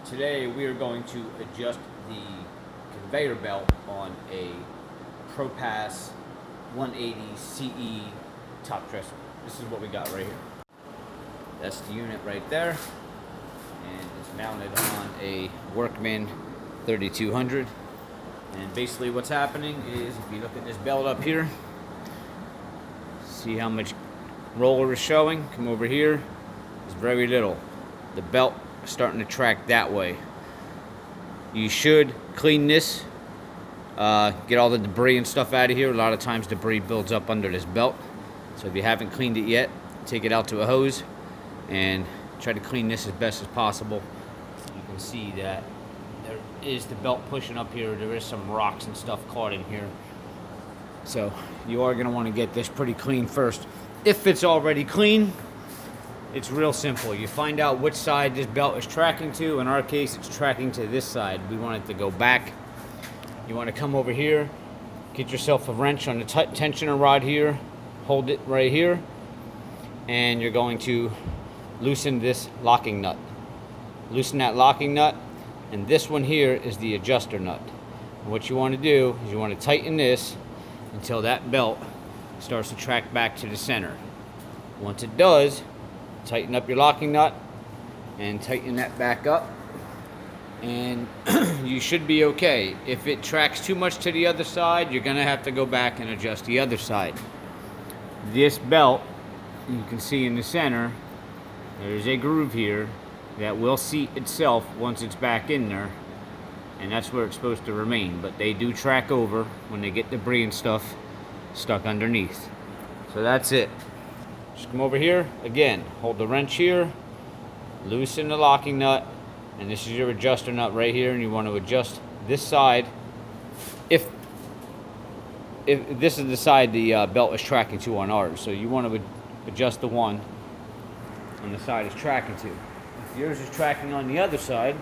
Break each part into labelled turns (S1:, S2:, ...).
S1: Today we are going to adjust the conveyor belt on a PROPASS 180 CE top dresser. This is what we got right here. That's the unit right there, and it's mounted on a Workman 3200. And basically what's happening is, if you look at this belt up here, see how much roller is showing? Come over here, it's very little. The belt is starting to track that way. You should clean this, get all the debris and stuff out of here. A lot of times debris builds up under this belt. So if you haven't cleaned it yet, take it out to a hose and try to clean this as best as possible. You can see that there is the belt pushing up here. There is some rocks and stuff caught in here. So you are going to want to get this pretty clean first. If it's already clean, it's real simple. You find out which side this belt is tracking to. In our case, it's tracking to this side. We want it to go back. You want to come over here, get yourself a wrench on the tensioner rod here, hold it right here, and you're going to loosen this locking nut. Loosen that locking nut, and this one here is the adjuster nut. And what you want to do is you want to tighten this until that belt starts to track back to the center. Once it does, tighten up your locking nut and tighten that back up, and you should be okay. If it tracks too much to the other side, you're gonna have to go back and adjust the other side. This belt, you can see in the center, there's a groove here that will seat itself once it's back in there, and that's where it's supposed to remain. But they do track over when they get debris and stuff stuck underneath. So that's it. Just come over here, again, hold the wrench here, loosen the locking nut, and this is your adjuster nut right here, and you want to adjust this side. If this is the side the belt is tracking to on ours, so you want to adjust the one on the side it's tracking to. If yours is tracking on the other side,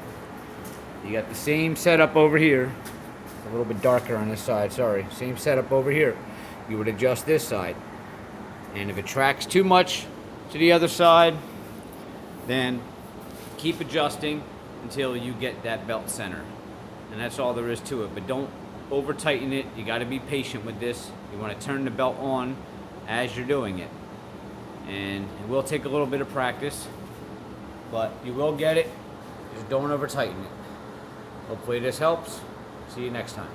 S1: you got the same setup over here. A little bit darker on this side, sorry. Same setup over here. You would adjust this side. And if it tracks too much to the other side, then keep adjusting until you get that belt center. And that's all there is to it. But don't over tighten it. You got to be patient with this. You want to turn the belt on as you're doing it. And it will take a little bit of practice, but you will get it. Just don't over tighten it. Hopefully this helps. See you next time.